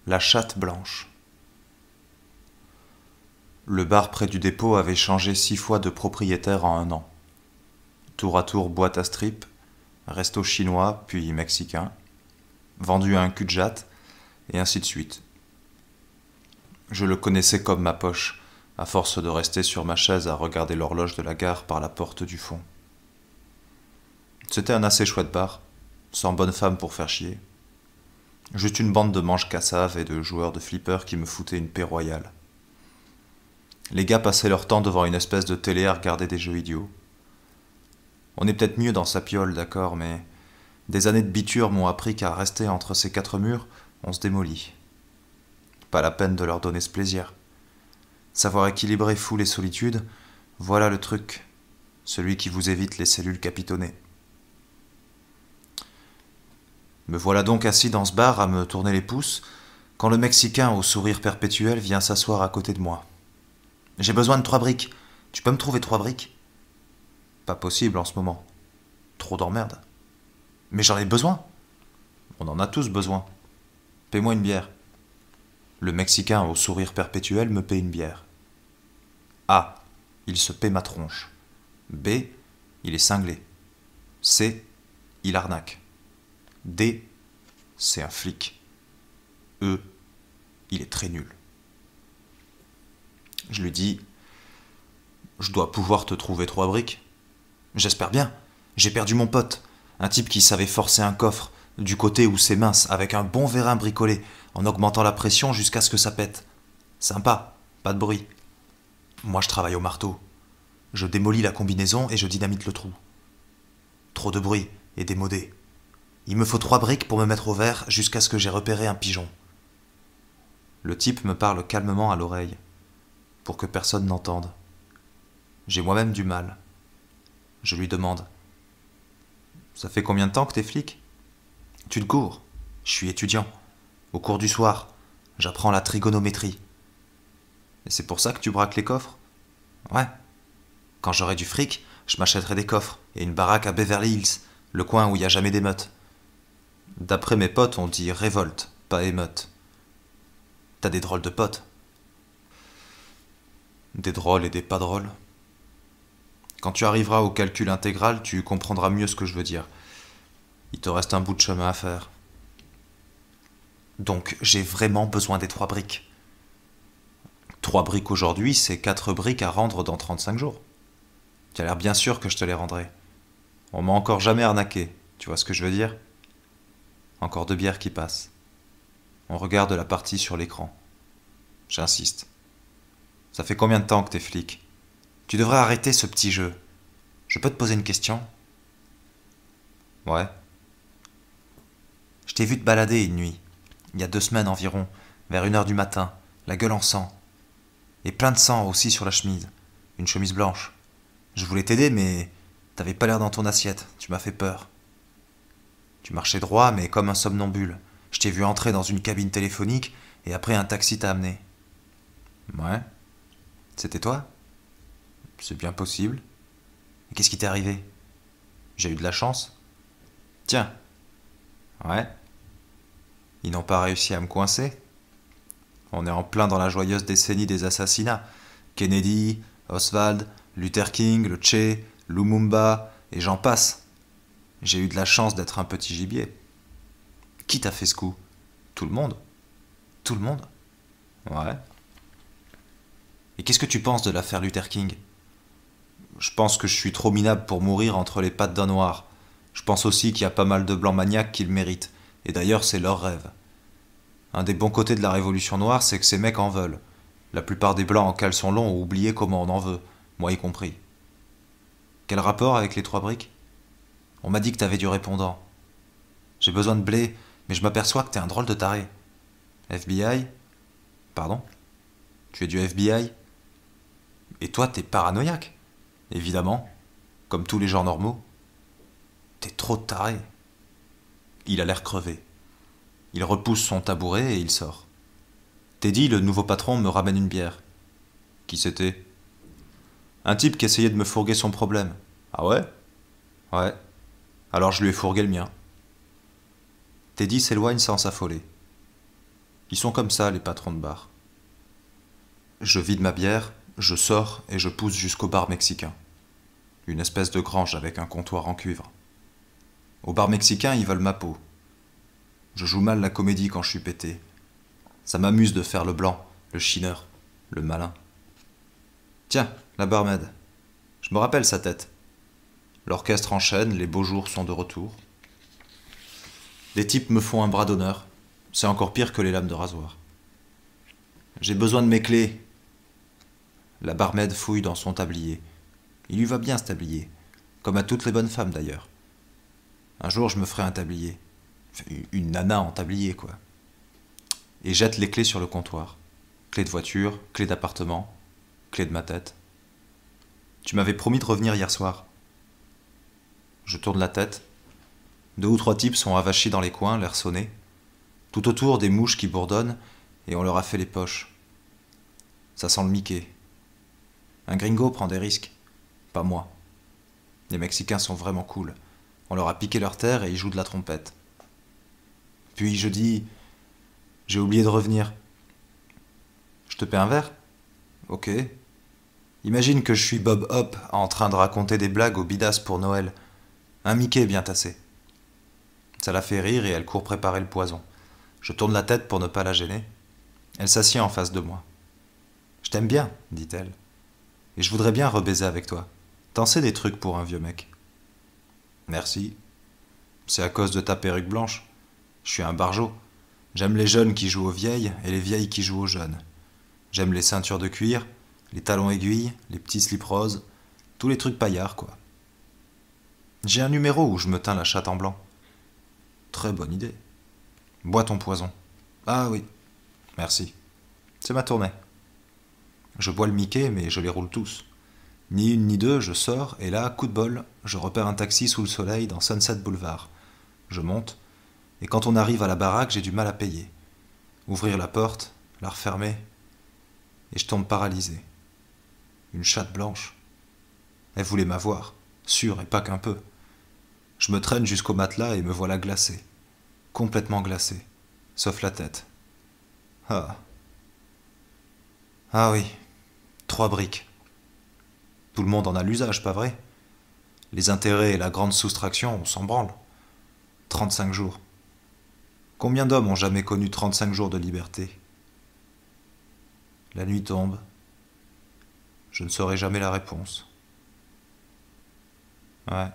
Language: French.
La chatte blanche. Le bar près du dépôt avait changé 6 fois de propriétaire en 1 an. Tour à tour boîte à strip, resto chinois puis mexicain, vendu à un cul-de-jatte, et ainsi de suite. Je le connaissais comme ma poche, à force de rester sur ma chaise à regarder l'horloge de la gare par la porte du fond. C'était un assez chouette bar, sans bonne femme pour faire chier. Juste une bande de manches-cassaves et de joueurs de flipper qui me foutaient une paix royale. Les gars passaient leur temps devant une espèce de télé à regarder des jeux idiots. On est peut-être mieux dans sa piole, d'accord, mais des années de biture m'ont appris qu'à rester entre ces 4 murs, on se démolit. Pas la peine de leur donner ce plaisir. Savoir équilibrer foule et solitude, voilà le truc, celui qui vous évite les cellules capitonnées. Me voilà donc assis dans ce bar à me tourner les pouces, quand le Mexicain au sourire perpétuel vient s'asseoir à côté de moi. « J'ai besoin de 3 briques. Tu peux me trouver 3 briques ?» Pas possible en ce moment. Trop d'emmerde. Mais j'en ai besoin. On en a tous besoin. Paie-moi une bière. Le Mexicain au sourire perpétuel me paie une bière. A. Il se paie ma tronche. B. Il est cinglé. C. Il arnaque. D. C'est un flic. E. Il est très nul. Je lui dis: je dois pouvoir te trouver 3 briques. J'espère bien. J'ai perdu mon pote. Un type qui savait forcer un coffre, du côté où c'est mince, avec un bon vérin bricolé, en augmentant la pression jusqu'à ce que ça pète. Sympa, pas de bruit. Moi je travaille au marteau. Je démolis la combinaison et je dynamite le trou. Trop de bruit et démodé. Il me faut 3 briques pour me mettre au vert jusqu'à ce que j'ai repéré un pigeon. Le type me parle calmement à l'oreille, pour que personne n'entende. J'ai moi-même du mal. Je lui demande: ça fait combien de temps que t'es flic? Tu te cours. Je suis étudiant. Au cours du soir, j'apprends la trigonométrie. Et c'est pour ça que tu braques les coffres? Ouais. Quand j'aurai du fric, je m'achèterai des coffres et une baraque à Beverly Hills, le coin où il n'y a jamais d'émeute. D'après mes potes, on dit révolte, pas émeute. T'as des drôles de potes. Des drôles et des pas drôles. Quand tu arriveras au calcul intégral, tu comprendras mieux ce que je veux dire. Il te reste un bout de chemin à faire. Donc, j'ai vraiment besoin des 3 briques. 3 briques aujourd'hui, c'est 4 briques à rendre dans 35 jours. Tu as l'air bien sûr que je te les rendrai. On m'a encore jamais arnaqué, tu vois ce que je veux dire? Encore 2 bières qui passent. On regarde la partie sur l'écran. J'insiste. Ça fait combien de temps que t'es flic? Tu devrais arrêter ce petit jeu. Je peux te poser une question? Ouais. Je t'ai vu te balader une nuit, il y a 2 semaines environ, vers 1 heure du matin, la gueule en sang. Et plein de sang aussi sur la chemise, une chemise blanche. Je voulais t'aider, mais t'avais pas l'air dans ton assiette, tu m'as fait peur. Tu marchais droit, mais comme un somnambule. Je t'ai vu entrer dans une cabine téléphonique, et après un taxi t'a amené. Ouais. C'était toi? C'est bien possible. Et qu'est-ce qui t'est arrivé? J'ai eu de la chance? Tiens. Ouais. Ils n'ont pas réussi à me coincer. On est en plein dans la joyeuse décennie des assassinats. Kennedy, Oswald, Luther King, le Che, Lumumba, et j'en passe. J'ai eu de la chance d'être un petit gibier. Qui t'a fait ce coup? Tout le monde. Tout le monde? Ouais. Et qu'est-ce que tu penses de l'affaire Luther King? Je pense que je suis trop minable pour mourir entre les pattes d'un noir. Je pense aussi qu'il y a pas mal de blancs maniaques qui le méritent. Et d'ailleurs, c'est leur rêve. Un des bons côtés de la Révolution noire, c'est que ces mecs en veulent. La plupart des blancs en caleçon long ont oublié comment on en veut, moi y compris. Quel rapport avec les 3 briques? On m'a dit que t'avais du répondant. J'ai besoin de blé, mais je m'aperçois que t'es un drôle de taré. FBI? Pardon? Tu es du FBI? Et toi, t'es paranoïaque? Évidemment, comme tous les gens normaux. T'es trop taré. Il a l'air crevé. Il repousse son tabouret et il sort. Teddy, le nouveau patron, me ramène une bière. Qui c'était? Un type qui essayait de me fourguer son problème. Ah ouais? Ouais. Alors je lui ai fourgué le mien. Teddy s'éloigne sans s'affoler. Ils sont comme ça, les patrons de bar. Je vide ma bière, je sors et je pousse jusqu'au bar mexicain. Une espèce de grange avec un comptoir en cuivre. Au bar mexicain, ils veulent ma peau. Je joue mal la comédie quand je suis pété. Ça m'amuse de faire le blanc, le chineur, le malin. Tiens, la barmaid. Je me rappelle sa tête. L'orchestre enchaîne, les beaux jours sont de retour. Les types me font un bras d'honneur. C'est encore pire que les lames de rasoir. J'ai besoin de mes clés. La barmaid fouille dans son tablier. Il lui va bien ce tablier, comme à toutes les bonnes femmes d'ailleurs. Un jour je me ferai un tablier. Une nana en tablier quoi. Et jette les clés sur le comptoir. Clés de voiture, clés d'appartement, clés de ma tête. Tu m'avais promis de revenir hier soir. Je tourne la tête. 2 ou 3 types sont avachis dans les coins, l'air sonné. Tout autour des mouches qui bourdonnent, et on leur a fait les poches. Ça sent le Mickey. Un gringo prend des risques. Pas moi. Les Mexicains sont vraiment cool. On leur a piqué leur terre et ils jouent de la trompette. Puis je dis... J'ai oublié de revenir. Je te paie un verre? Ok. Imagine que je suis Bob Hope en train de raconter des blagues aux bidas pour Noël. Un Mickey bien tassé. Ça la fait rire et elle court préparer le poison. Je tourne la tête pour ne pas la gêner. Elle s'assied en face de moi. Je t'aime bien, dit-elle. Et je voudrais bien rebaiser avec toi. T'en sais des trucs pour un vieux mec. Merci. C'est à cause de ta perruque blanche. Je suis un barjot. J'aime les jeunes qui jouent aux vieilles et les vieilles qui jouent aux jeunes. J'aime les ceintures de cuir, les talons aiguilles, les petits slips roses, tous les trucs paillards, quoi. J'ai un numéro où je me teins la chatte en blanc. Très bonne idée. Bois ton poison. Ah oui. Merci. C'est ma tournée. Je bois le Mickey, mais je les roule tous. Ni une ni deux, je sors, et là, coup de bol, je repère un taxi sous le soleil dans Sunset Boulevard. Je monte, et quand on arrive à la baraque, j'ai du mal à payer. Ouvrir la porte, la refermer, et je tombe paralysé. Une chatte blanche. Elle voulait m'avoir, sûre et pas qu'un peu. Je me traîne jusqu'au matelas et me voilà glacé. Complètement glacé, sauf la tête. Ah. Ah oui, 3 briques. Tout le monde en a l'usage, pas vrai? Les intérêts et la grande soustraction, on s'en branle. 35 jours. Combien d'hommes ont jamais connu 35 jours de liberté? La nuit tombe. Je ne saurai jamais la réponse. Ouais.